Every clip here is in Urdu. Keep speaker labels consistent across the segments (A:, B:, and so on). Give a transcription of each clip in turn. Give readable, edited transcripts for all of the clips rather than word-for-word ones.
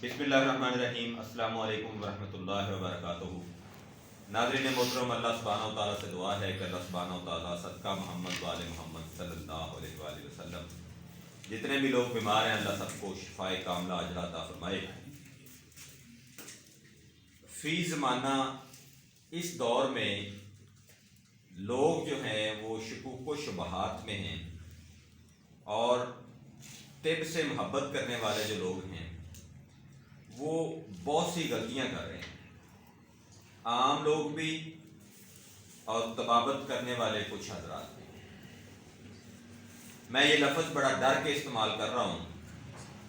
A: بسم اللہ الرحمن الرحیم۔ السلام علیکم ورحمۃ اللہ وبرکاتہ۔ ناظرین محترم، اللہ سبحانہ و تعالیٰ سے دعا ہے کہ اللہ سبحانہ و تعالیٰ صدقہ محمد و آل محمد صلی اللہ علیہ وآلہ وسلم جتنے بھی لوگ بیمار ہیں اللہ سب کو شفائے کاملہ عاجلہ عطا فرمائے۔ فی زمانہ اس دور میں لوگ جو ہیں وہ شکوک و شبہات میں ہیں، اور طب سے محبت کرنے والے جو لوگ ہیں وہ بہت سی غلطیاں کر رہے ہیں، عام لوگ بھی اور طبابت کرنے والے کچھ حضرات بھی۔ میں یہ لفظ بڑا ڈر کے استعمال کر رہا ہوں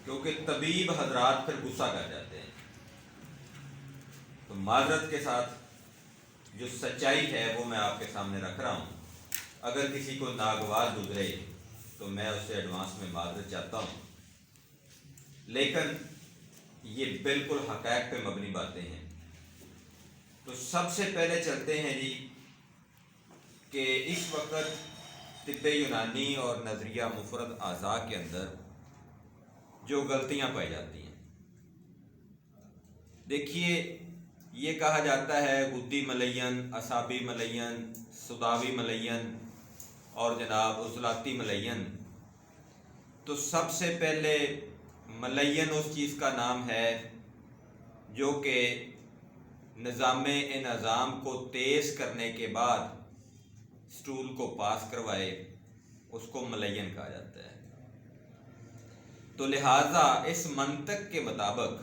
A: کیونکہ طبیب حضرات پھر غصہ کر جاتے ہیں، تو معذرت کے ساتھ جو سچائی ہے وہ میں آپ کے سامنے رکھ رہا ہوں۔ اگر کسی کو ناگوار گزرے تو میں اس سے ایڈوانس میں معذرت چاہتا ہوں، لیکن یہ بالکل حقائق پہ مبنی باتیں ہیں۔ تو سب سے پہلے چلتے ہیں جی کہ اس وقت طب یونانی اور نظریہ مفرد اعضاء کے اندر جو غلطیاں پائی جاتی ہیں، دیکھیے یہ کہا جاتا ہے غدی ملین، اعصابی ملین، صداوی ملین اور جناب عضلاتی ملین۔ تو سب سے پہلے ملین اس چیز کا نام ہے جو کہ نظام انہضام کو تیز کرنے کے بعد سٹول کو پاس کروائے، اس کو ملین کہا جاتا ہے۔ تو لہٰذا اس منطق کے مطابق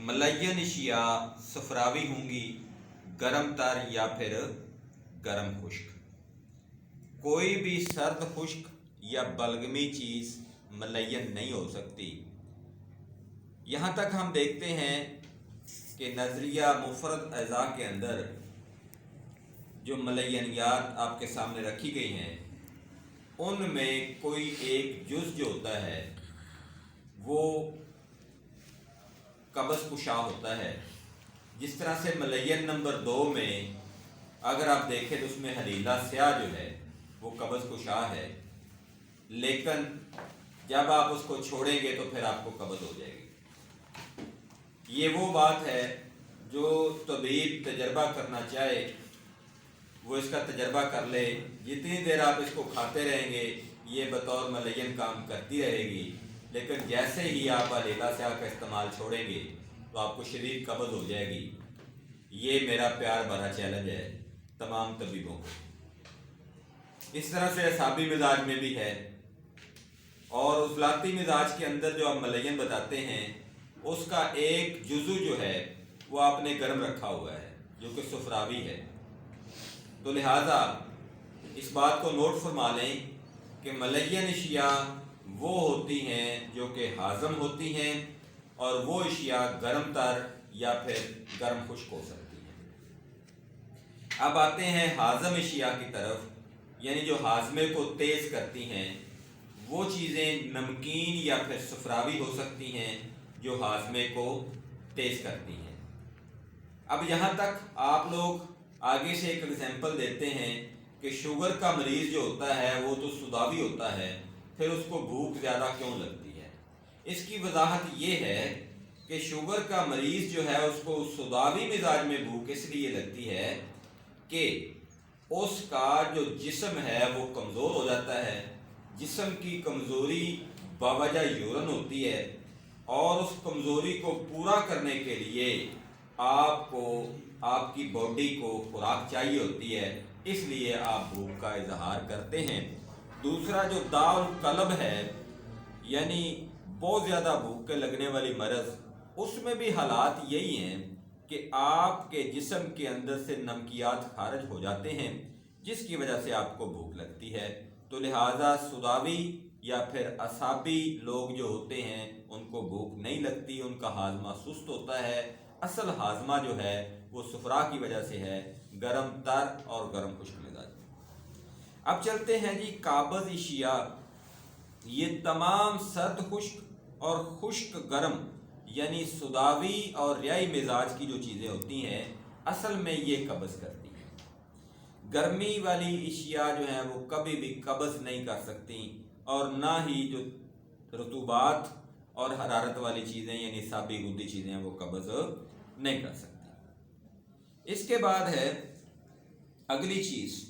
A: ملین اشیاء صفراوی ہوں گی، گرم تر یا پھر گرم خشک۔ کوئی بھی سرد خشک یا بلغمی چیز ملین نہیں ہو سکتی۔ یہاں تک ہم دیکھتے ہیں کہ نظریہ مفرد اعضاء کے اندر جو ملینیات آپ کے سامنے رکھی گئی ہیں ان میں کوئی ایک جز جو ہوتا ہے وہ قبض کشا ہوتا ہے۔ جس طرح سے ملین نمبر 2 میں اگر آپ دیکھیں تو اس میں حلیلہ سیاہ جو ہے وہ قبض کشا ہے، لیکن جب آپ اس کو چھوڑیں گے تو پھر آپ کو قبض ہو جائے گی۔ یہ وہ بات ہے جو طبیب تجربہ کرنا چاہے وہ اس کا تجربہ کر لے۔ جتنی دیر آپ اس کو کھاتے رہیں گے یہ بطور ملین کام کرتی رہے گی، لیکن جیسے ہی آپ حلیلہ سیاہ کا استعمال چھوڑیں گے تو آپ کو شدید قبض ہو جائے گی۔ یہ میرا پیار بھرا چیلنج ہے تمام طبیبوں کو۔ اس طرح سے اعصابی مزاج میں بھی ہے، اور عضلاتی مزاج کے اندر جو آپ ملین بتاتے ہیں اس کا ایک جزو جو ہے وہ آپ نے گرم رکھا ہوا ہے جو کہ صفراوی ہے۔ تو لہٰذا اس بات کو نوٹ فرما لیں کہ ملین اشیاء وہ ہوتی ہیں جو کہ ہاضم ہوتی ہیں، اور وہ اشیاء گرم تر یا پھر گرم خشک ہو سکتی ہیں۔ اب آتے ہیں ہاضم اشیاء کی طرف، یعنی جو ہاضمے کو تیز کرتی ہیں۔ وہ چیزیں نمکین یا پھر صفراوی ہو سکتی ہیں جو ہاضمے کو تیز کرتی ہیں۔ اب یہاں تک آپ لوگ آگے سے ایک ایگزامپل دیتے ہیں کہ شوگر کا مریض جو ہوتا ہے وہ تو صداوی ہوتا ہے، پھر اس کو بھوک زیادہ کیوں لگتی ہے؟ اس کی وضاحت یہ ہے کہ شوگر کا مریض جو ہے اس کو صداوی مزاج میں بھوک اس لیے لگتی ہے کہ اس کا جو جسم ہے وہ کمزور ہو جاتا ہے۔ جسم کی کمزوری باوجہ یورن ہوتی ہے، اور اس کمزوری کو پورا کرنے کے لیے آپ کو آپ کی باڈی کو خوراک چاہیے ہوتی ہے، اس لیے آپ بھوک کا اظہار کرتے ہیں۔ دوسرا جو داء القلب ہے، یعنی بہت زیادہ بھوک کے لگنے والی مرض، اس میں بھی حالات یہی ہیں کہ آپ کے جسم کے اندر سے نمکیات خارج ہو جاتے ہیں جس کی وجہ سے آپ کو بھوک لگتی ہے۔ تو لہٰذا صداوی یا پھر اعصابی لوگ جو ہوتے ہیں ان کو بھوک نہیں لگتی، ان کا ہاضمہ سست ہوتا ہے۔ اصل ہاضمہ جو ہے وہ صفرا کی وجہ سے ہے، گرم تر اور گرم خشک مزاج۔ اب چلتے ہیں جی قابض اشیاء۔ یہ تمام سرد خشک اور خشک گرم یعنی صداوی اور ریائی مزاج کی جو چیزیں ہوتی ہیں اصل میں یہ قبض کرتی ہیں۔ گرمی والی اشیاء جو ہیں وہ کبھی بھی قبض نہیں کر سکتی، اور نہ ہی جو رطوبات اور حرارت والی چیزیں یعنی سابی گدی چیزیں وہ قبض نہیں کر سکتی۔ اس کے بعد ہے اگلی چیز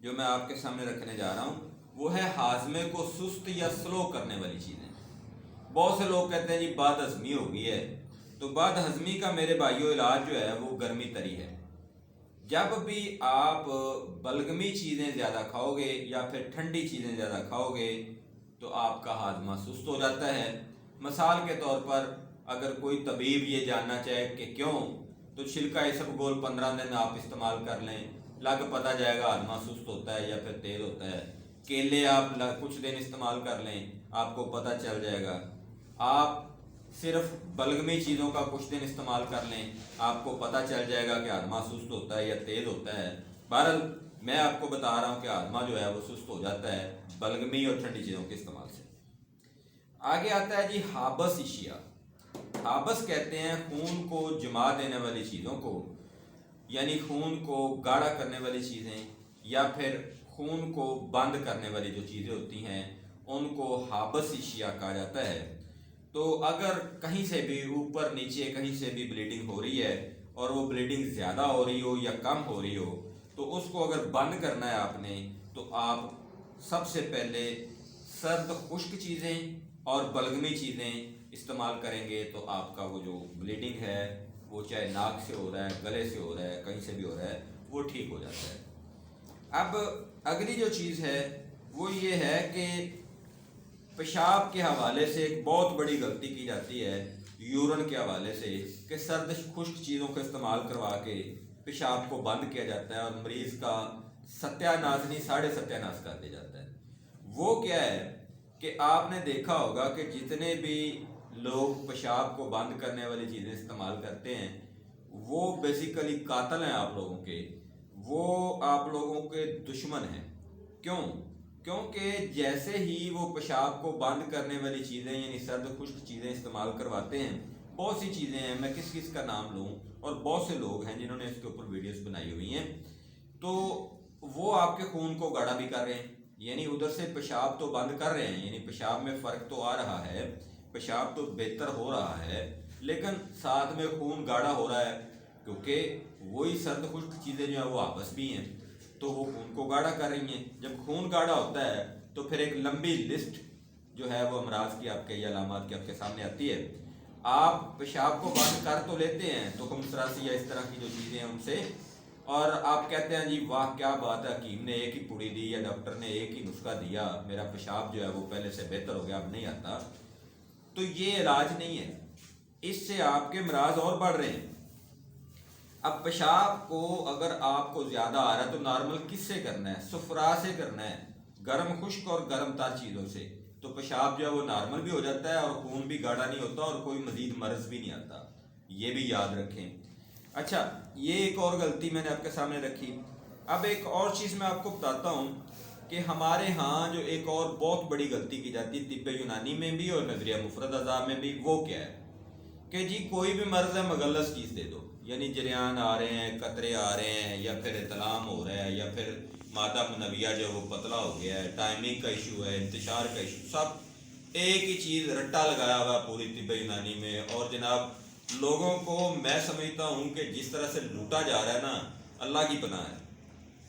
A: جو میں آپ کے سامنے رکھنے جا رہا ہوں، وہ ہے ہاضمے کو سست یا سلو کرنے والی چیزیں۔ بہت سے لوگ کہتے ہیں جی بد ہضمی ہو گئی ہے، تو بد ہضمی کا میرے بھائیو علاج جو ہے وہ گرمی تری ہے۔ جب بھی آپ بلغمی چیزیں زیادہ کھاؤ گے یا پھر ٹھنڈی چیزیں زیادہ کھاؤ گے تو آپ کا ہاضمہ سست ہو جاتا ہے۔ مثال کے طور پر اگر کوئی طبیب یہ جاننا چاہے کہ کیوں، تو چھلکا اسبگول 15 دن آپ استعمال کر لیں، لگ پتہ جائے گا ہاضمہ سست ہوتا ہے یا پھر تیز ہوتا ہے۔ کیلے آپ کچھ دن استعمال کر لیں، آپ کو پتہ چل جائے گا۔ آپ صرف بلغمی چیزوں کا کچھ دن استعمال کر لیں، آپ کو پتہ چل جائے گا کہ ہاضمہ سست ہوتا ہے یا تیز ہوتا ہے۔ بہرحال میں آپ کو بتا رہا ہوں کہ ہاضمہ جو ہے وہ سست ہو جاتا ہے بلغمی اور ٹھنڈی چیزوں کے استعمال سے۔ آگے آتا ہے جی حابس اشیاء۔ حابس کہتے ہیں خون کو جما دینے والی چیزوں کو، یعنی خون کو گاڑھا کرنے والی چیزیں یا پھر خون کو بند کرنے والی جو چیزیں ہوتی ہیں ان کو حابس اشیاء کہا جاتا ہے۔ تو اگر کہیں سے بھی اوپر نیچے کہیں سے بھی بلیڈنگ ہو رہی ہے اور وہ بلیڈنگ زیادہ ہو رہی ہو یا کم ہو رہی ہو، تو اس کو اگر بند کرنا ہے آپ نے، تو آپ سب سے پہلے سرد خشک چیزیں اور بلغمی چیزیں استعمال کریں گے تو آپ کا وہ جو بلیڈنگ ہے وہ چاہے ناک سے ہو رہا ہے، گلے سے ہو رہا ہے، کہیں سے بھی ہو رہا ہے، وہ ٹھیک ہو جاتا ہے۔ اب اگلی جو چیز ہے وہ یہ ہے کہ پیشاب کے حوالے سے ایک بہت بڑی غلطی کی جاتی ہے یورن کے حوالے سے، کہ سرد خشک چیزوں کا استعمال کروا کے پیشاب کو بند کیا جاتا ہے اور مریض کا ستیہ ناش نہیں 7.5 کر دیا جاتا ہے۔ وہ کیا ہے کہ آپ نے دیکھا ہوگا کہ جتنے بھی لوگ پیشاب کو بند کرنے والی چیزیں استعمال کرتے ہیں وہ بیسیکلی قاتل ہیں آپ لوگوں کے، وہ آپ لوگوں کے دشمن ہیں۔ کیوں؟ کیونکہ جیسے ہی وہ پیشاب کو بند کرنے والی چیزیں یعنی سرد خشک چیزیں استعمال کرواتے ہیں، بہت سی چیزیں ہیں، میں کس کس کا نام لوں، اور بہت سے لوگ ہیں جنہوں نے اس کے اوپر ویڈیوز بنائی ہوئی ہیں، تو وہ آپ کے خون کو گاڑھا بھی کر رہے ہیں، یعنی ادھر سے پیشاب تو بند کر رہے ہیں، یعنی پیشاب میں فرق تو آ رہا ہے، پیشاب تو بہتر ہو رہا ہے، لیکن ساتھ میں خون گاڑھا ہو رہا ہے، کیونکہ وہی سرد خشک چیزیں جو ہیں وہ آپس بھی ہیں تو وہ خون کو گاڑھا کر رہی ہیں۔ جب خون گاڑھا ہوتا ہے تو پھر ایک لمبی لسٹ جو ہے وہ امراض کی آپ کے یا علامات کی آپ کے سامنے آتی ہے۔ آپ پیشاب کو بند کر تو لیتے ہیں تخم سراسی یا اس طرح کی جو چیزیں ہیں ان سے، اور آپ کہتے ہیں جی واہ کیا بات ہے، حکیم نے ایک ہی پوڑی دی یا ڈاکٹر نے ایک ہی نسخہ دیا، میرا پیشاب جو ہے وہ پہلے سے بہتر ہو گیا، اب نہیں آتا۔ تو یہ علاج نہیں ہے، اس سے آپ کے امراض اور بڑھ رہے ہیں۔ اب پیشاب کو اگر آپ کو زیادہ آ رہا ہے تو نارمل کس سے کرنا ہے؟ صفرا سے کرنا ہے، گرم خشک اور گرم تر چیزوں سے، تو پیشاب جو ہے وہ نارمل بھی ہو جاتا ہے اور خون بھی گاڑھا نہیں ہوتا اور کوئی مزید مرض بھی نہیں آتا، یہ بھی یاد رکھیں۔ اچھا، یہ ایک اور غلطی میں نے آپ کے سامنے رکھی۔ اب ایک اور چیز میں آپ کو بتاتا ہوں کہ ہمارے ہاں جو ایک اور بہت بڑی غلطی کی جاتی ہے طب یونانی میں بھی اور نظریہ مفرد اعضاء میں بھی، وہ کیا ہے کہ جی کوئی بھی مرض ہے مغلظ چیز دے دو، یعنی جریان آ رہے ہیں، قطرے آ رہے ہیں، یا پھر اطلام ہو رہا ہے، یا پھر مادہ منویہ جو وہ پتلا ہو گیا ہے، ٹائمنگ کا ایشو ہے، انتشار کا ایشو، سب ایک ہی چیز رٹا لگایا ہوا پوری طب یونانی میں۔ اور جناب لوگوں کو میں سمجھتا ہوں کہ جس طرح سے لوٹا جا رہا ہے نا، اللہ کی پناہ ہے۔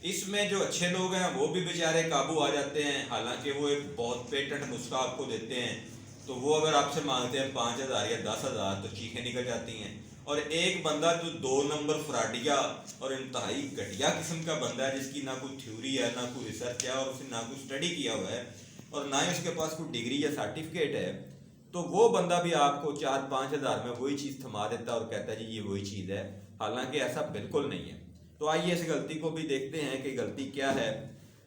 A: اس میں جو اچھے لوگ ہیں وہ بھی بیچارے قابو آ جاتے ہیں، حالانکہ وہ ایک بہت پیٹنٹ نسخہ آپ کو دیتے ہیں، تو وہ اگر آپ سے مانگتے ہیں 5,000 یا 10,000 تو چیخیں نکل جاتی ہیں۔ اور ایک بندہ جو 2 نمبر فراڈیا اور انتہائی گھٹیا قسم کا بندہ ہے، جس کی نہ کوئی تھیوری ہے، نہ کوئی ریسرچ ہے، اور اس نے نہ کوئی اسٹڈی کیا ہوا ہے، اور نہ ہی اس کے پاس کوئی ڈگری یا سرٹیفکیٹ ہے، تو وہ بندہ بھی آپ کو 4-5 ہزار میں وہی چیز تھما دیتا ہے اور کہتا ہے جی یہ وہی چیز ہے، حالانکہ ایسا بالکل نہیں ہے۔ تو آئیے اس غلطی کو بھی دیکھتے ہیں کہ غلطی کیا ہے۔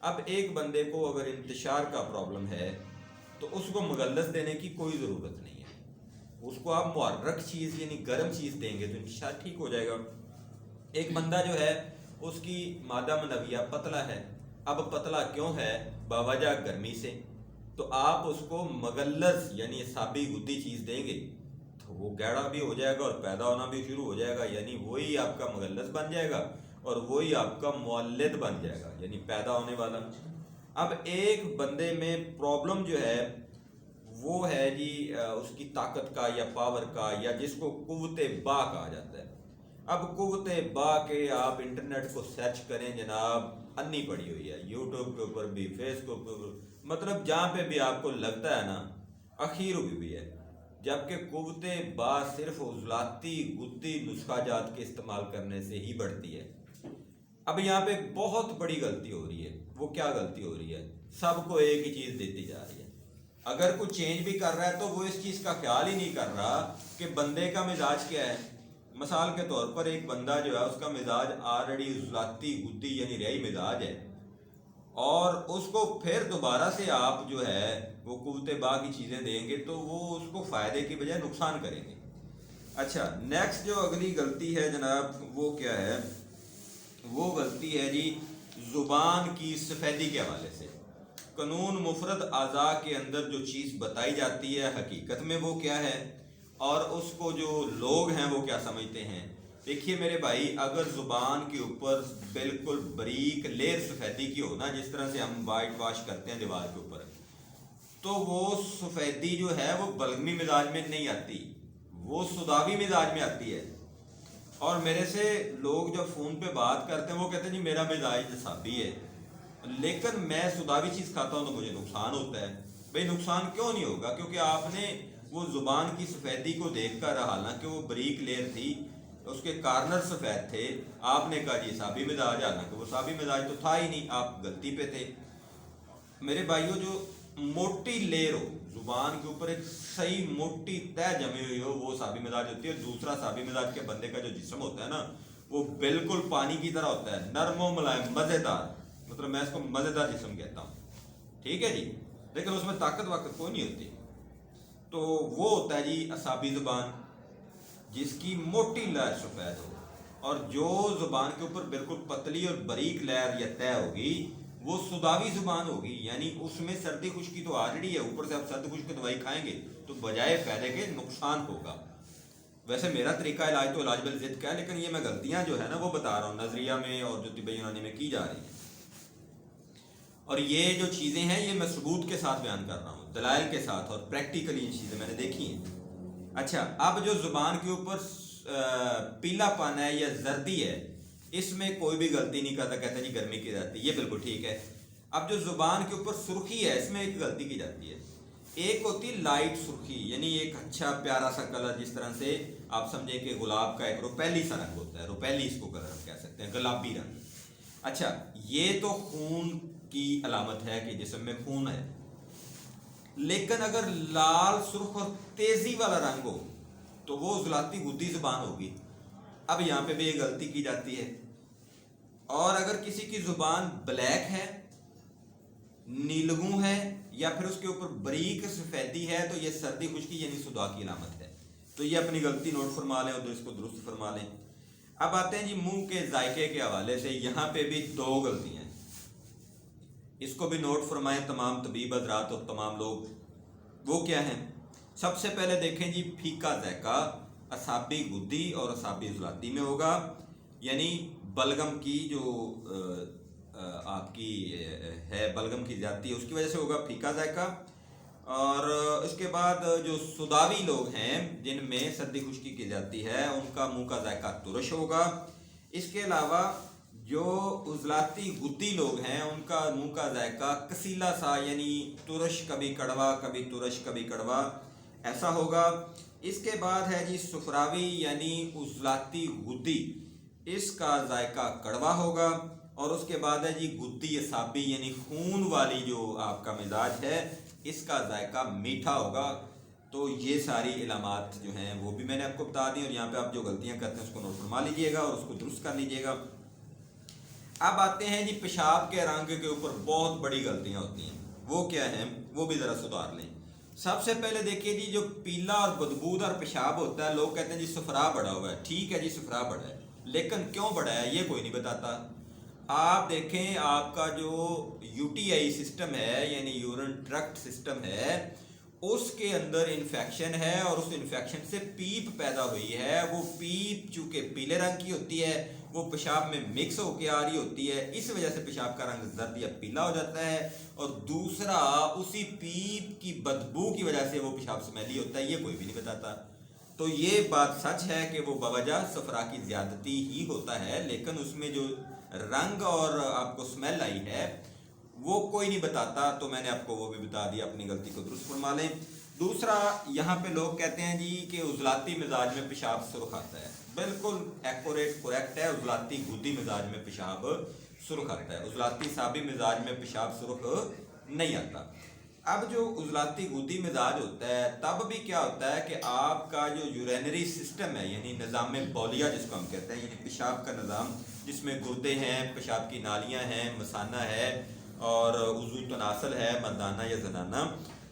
A: اب ایک بندے کو اگر انتشار کا پرابلم ہے تو اس کو مغلظ دینے کی کوئی ضرورت نہیں ہے، اس کو آپ محرک چیز یعنی گرم چیز دیں گے تو انتشار ٹھیک ہو جائے گا۔ ایک بندہ جو ہے اس کی مادہ منویہ پتلا ہے، اب پتلا کیوں ہے؟ بوجہ گرمی سے، تو آپ اس کو مغلظ یعنی سابی گدی چیز دیں گے تو وہ گاڑھا بھی ہو جائے گا اور پیدا ہونا بھی شروع ہو جائے گا، یعنی وہی آپ کا مغلظ بن جائے گا اور وہی آپ کا مولد بن جائے گا، یعنی پیدا ہونے والا۔ اب ایک بندے میں پرابلم جو ہے وہ ہے جی اس کی طاقت کا یا پاور کا یا جس کو قوت با کہا جاتا ہے۔ اب قوت با کے آپ انٹرنیٹ کو سرچ کریں جناب، انی پڑی ہوئی ہے، یوٹیوب کے اوپر بھی، فیس بک کے اوپر، مطلب جہاں پہ بھی آپ کو لگتا ہے نا اخیر ہوئی بھی ہے، جبکہ قوت با صرف عضلاتی گدی نسخہ جات کے استعمال کرنے سے ہی بڑھتی ہے۔ اب یہاں پہ بہت بڑی غلطی ہو رہی ہے۔ وہ کیا غلطی ہو رہی ہے؟ سب کو ایک ہی چیز دیتی جا رہی ہے، اگر کوئی چینج بھی کر رہا ہے تو وہ اس چیز کا خیال ہی نہیں کر رہا کہ بندے کا مزاج کیا ہے۔ مثال کے طور پر ایک بندہ جو ہے اس کا مزاج آلریڈی عضلاتی گدی یعنی رہی مزاج ہے، اور اس کو پھر دوبارہ سے آپ جو ہے وہ قوت با کی چیزیں دیں گے تو وہ اس کو فائدے کی بجائے نقصان کریں گے۔ اچھا، نیکسٹ جو اگلی غلطی ہے جناب وہ کیا ہے؟ وہ غلطی ہے جی زبان کی سفیدی کے حوالے سے۔ قانون مفرد اعضاء کے اندر جو چیز بتائی جاتی ہے حقیقت میں وہ کیا ہے، اور اس کو جو لوگ ہیں وہ کیا سمجھتے ہیں۔ دیکھیے میرے بھائی، اگر زبان کے اوپر بالکل باریک لیئر سفیدی کی ہو نا، جس طرح سے ہم وائٹ واش کرتے ہیں دیوار کے اوپر، تو وہ سفیدی جو ہے وہ بلغمی مزاج میں نہیں آتی، وہ سوداوی مزاج میں آتی ہے۔ اور میرے سے لوگ جب فون پہ بات کرتے ہیں وہ کہتے ہیں جی میرا مزاج نصابی ہے، لیکن میں سوداوی چیز کھاتا ہوں تو مجھے نقصان ہوتا ہے۔ بھئی نقصان کیوں نہیں ہوگا؟ کیونکہ آپ نے وہ زبان کی سفیدی کو دیکھ کر، حالانکہ وہ بریک لیئر تھی، اس کے کارنر سفید تھے، آپ نے کہا جی صابی مزاج، حالانکہ وہ صابی مزاج تو تھا ہی نہیں، آپ غلطی پہ تھے۔ میرے بھائیوں، جو موٹی لیئر ہو زبان کے اوپر، ایک صحیح موٹی تہ جمی ہوئی ہو، وہ صابی مزاج ہوتی ہے۔ دوسرا صابی مزاج کے بندے کا جو جسم ہوتا ہے نا، وہ بالکل پانی کی طرح ہوتا ہے، نرم و ملائم، مزیدار، مطلب میں اس کو مزیدار جسم کہتا ہوں، ٹھیک ہے جی، لیکن اس میں طاقت واقت کوئی نہیں ہوتی۔ تو وہ ہوتا ہے جی اعصابی زبان، جس کی موٹی لہر سفید ہو، اور جو زبان کے اوپر بالکل پتلی اور باریک لہر یا تہ ہوگی وہ سوداوی زبان ہوگی، یعنی اس میں سردی خشکی تو آلریڈی ہے، اوپر سے آپ سردی خشکی کی دوائی کھائیں گے تو بجائے فائدے کے نقصان ہوگا۔ ویسے میرا طریقہ علاج تو علاج بالضد کا ہے، لیکن یہ میں غلطیاں جو ہے نا وہ بتا رہا ہوں نظریہ میں اور جو طب یونانی میں کی جا رہی ہیں، اور یہ جو چیزیں ہیں یہ میں ثبوت کے ساتھ بیان کر رہا ہوں، دلائل کے ساتھ، اور پریکٹیکلی یہ چیزیں میں نے دیکھی ہیں۔ اچھا، اب جو زبان کے اوپر پیلا پن ہے یا زردی ہے، اس میں کوئی بھی غلطی نہیں کرتا، کہتا ہے جی گرمی کی جاتی ہے، یہ بالکل ٹھیک ہے۔ اب جو زبان کے اوپر سرخی ہے، اس میں ایک غلطی کی جاتی ہے۔ ایک ہوتی ہے لائٹ سرخی، یعنی ایک اچھا پیارا سا کلر، جس طرح سے آپ سمجھیں کہ گلاب کا ایک روپیلی سا رنگ ہوتا ہے، روپیلی اس کو کلر ہم کہہ سکتے ہیں، گلابی رنگ۔ اچھا، یہ تو خون کی علامت ہے کہ جسم میں خون ہے، لیکن اگر لال سرخ اور تیزی والا رنگ ہو تو وہ عضلاتی گدی زبان ہوگی۔ اب یہاں پہ بھی یہ غلطی کی جاتی ہے۔ اور اگر کسی کی زبان بلیک ہے، نیلگوں ہے، یا پھر اس کے اوپر باریک سفیدی ہے تو یہ سردی خشکی یعنی صداع کی علامت ہے۔ تو یہ اپنی غلطی نوٹ فرما لیں اور اس کو درست فرما لیں۔ اب آتے ہیں جی منہ کے ذائقے کے حوالے سے، یہاں پہ بھی دو غلطیاں ہیں، اس کو بھی نوٹ فرمائیں تمام طبیب حضرات اور تمام لوگ۔ وہ کیا ہیں؟ سب سے پہلے دیکھیں جی، پھیکا ذائقہ اعصابی گدی اور اعصابی عضلاتی میں ہوگا، یعنی بلغم کی جو آپ کی ہے، بلغم کی زیادتی ہے اس کی وجہ سے ہوگا پھیکا ذائقہ۔ اور اس کے بعد جو سوداوی لوگ ہیں جن میں سردی خشکی کی جاتی ہے، ان کا منہ کا ذائقہ ترش ہوگا۔ اس کے علاوہ جو عضلاتی گدی لوگ ہیں ان کا منہ کا ذائقہ کسیلا سا، یعنی ترش، کبھی کڑوا، کبھی ترش، کبھی کڑوا، ایسا ہوگا۔ اس کے بعد ہے جی صفراوی، یعنی عضلاتی گدی، اس کا ذائقہ کڑوا ہوگا۔ اور اس کے بعد ہے جی گدی اعصابی، یعنی خون والی جو آپ کا مزاج ہے، اس کا ذائقہ میٹھا ہوگا۔ تو یہ ساری علامات جو ہیں وہ بھی میں نے آپ کو بتا دی، اور یہاں پہ آپ جو غلطیاں کرتے ہیں اس کو نوٹ فرما لیجئے گا اور اس کو درست کر لیجئے گا۔ اب آتے ہیں جی پیشاب کے رنگ کے اوپر بہت بڑی غلطیاں ہوتی ہیں، وہ کیا ہیں وہ بھی ذرا سدھار لیں۔ سب سے پہلے دیکھیے جی، جو پیلا اور بدبودار پیشاب ہوتا ہے، لوگ کہتے ہیں جی صفرا بڑھا ہوا ہے، ٹھیک ہے جی صفرا بڑھا ہے، لیکن کیوں بڑھا ہے یہ کوئی نہیں بتاتا۔ آپ دیکھیں آپ کا جو یو ٹی آئی سسٹم ہے، یعنی یورین ٹریکٹ سسٹم ہے، اس کے اندر انفیکشن ہے اور اس انفیکشن سے پیپ پیدا ہوئی ہے. وہ پیپ چونکہ پیلے رنگ کی ہوتی ہے وہ پیشاب میں مکس ہو کے آ رہی ہوتی ہے, اس وجہ سے پیشاب کا رنگ زرد یا پیلا ہو جاتا ہے. اور دوسرا اسی پیپ کی بدبو کی وجہ سے وہ پیشاب سمیلی ہوتا ہے, یہ کوئی بھی نہیں بتاتا. تو یہ بات سچ ہے کہ وہ بوجہ صفرا کی زیادتی ہی ہوتا ہے, لیکن اس میں جو رنگ اور آپ کو سمیل آئی ہے وہ کوئی نہیں بتاتا. تو میں نے آپ کو وہ بھی بتا دیا, اپنی غلطی کو درست فرما لیں. دوسرا یہاں پہ لوگ کہتے ہیں جی کہ عضلاتی مزاج میں پیشاب سرخ آتا ہے. بالکل ایکوریٹ کریکٹ ہے, عضلاتی گودی مزاج میں پیشاب سرخ آتا ہے, عضلاتی سابی مزاج میں پیشاب سرخ نہیں آتا. اب جو عضلاتی گودی مزاج ہوتا ہے تب بھی کیا ہوتا ہے کہ آپ کا جو یورینری سسٹم ہے, یعنی نظام بولیہ جس کو ہم کہتے ہیں, یعنی پیشاب کا نظام جس میں گردے ہیں, پیشاب کی نالیاں ہیں, مثانہ ہے اور عضو تناسل ہے, مردانہ یا زنانہ,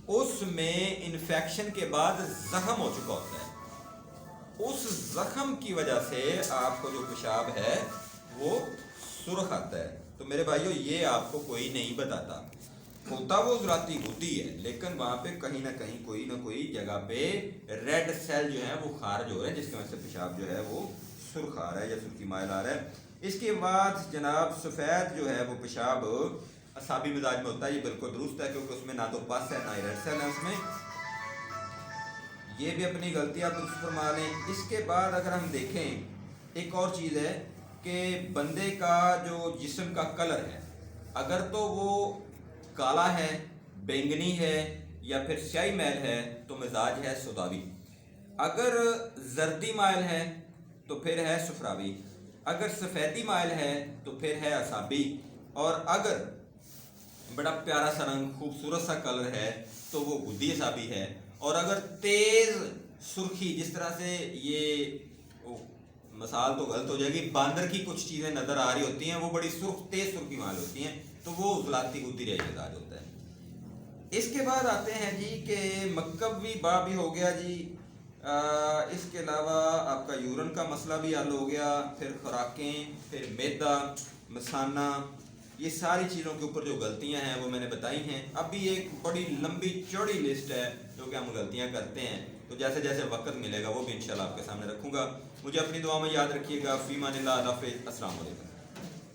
A: اس میں انفیکشن کے بعد زخم ہو چکا ہوتا ہے. اس زخم کی وجہ سے آپ کو جو پیشاب ہے وہ سرخ آتا ہے. تو میرے بھائیو یہ آپ کو کوئی نہیں بتاتا. ہوتا وہ عضلاتی گودی ہے, لیکن وہاں پہ کہیں نہ کہیں کوئی نہ کوئی جگہ پہ ریڈ سیل جو ہے وہ خارج ہو رہے ہیں, جس کی وجہ سے پیشاب جو ہے وہ سرخ آ رہا ہے یا سرخی مائل آ رہا ہے. اس کے بعد جناب سفید جو ہے وہ پیشاب اعصابی مزاج میں ہوتا ہے. یہ بالکل درست ہے کیونکہ اس میں نہ تو پس ہے نہ ہی ریڈ سیل ہے اس میں. یہ بھی اپنی غلطی آپ درست فرما لیں. اس کے بعد اگر ہم دیکھیں ایک اور چیز ہے کہ بندے کا جو جسم کا کلر ہے, اگر تو وہ کالا ہے, بینگنی ہے یا پھر سیاہی میل ہے تو مزاج ہے سوداوی. اگر زردی مائل ہے تو پھر ہے صفراوی. اگر سفیدی مائل ہے تو پھر ہے اعصابی. اور اگر بڑا پیارا سا رنگ خوبصورت سا کلر ہے تو وہ گودی اعصابی ہے. اور اگر تیز سرخی, جس طرح سے یہ مثال تو غلط ہو جائے گی, باندر کی کچھ چیزیں نظر آ رہی ہوتی ہیں, وہ بڑی سرخ تیز سرخی مائل ہوتی ہیں, تو وہ عضلاتی گودی ریش مزاج ہوتا ہے. اس کے بعد آتے ہیں جی کہ مکوی با بھی ہو گیا جی. اس کے علاوہ آپ کا یورن کا مسئلہ بھی حل ہو گیا, پھر خوراکیں, پھر میدا, مثانہ, یہ ساری چیزوں کے اوپر جو غلطیاں ہیں وہ میں نے بتائی ہیں. ابھی ایک بڑی لمبی چوڑی لسٹ ہے جو کہ ہم غلطیاں کرتے ہیں, تو جیسے جیسے وقت ملے گا وہ بھی انشاءاللہ آپ کے سامنے رکھوں گا. مجھے اپنی دعا میں یاد رکھیے گا. فی امان اللہ. السلام علیکم.